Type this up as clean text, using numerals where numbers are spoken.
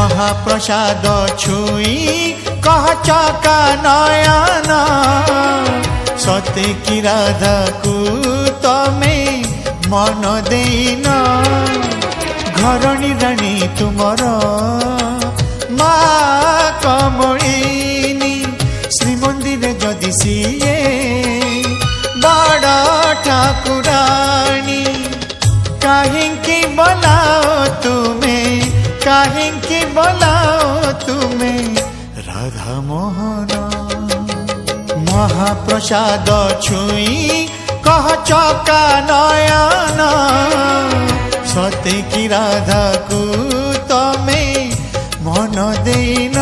महाप्रसाद छुई कह चका नयन सते की राधा को तमे मन देन घरणी राणी तुमर मा कमलिनी श्रीमंदिर जदि सीए बड़ ठाकुराणी काहेंकी बोलाओ तुम्हें राधा मोहन महाप्रसाद छुई कह चका नयन सते की राधा को तमे मन देन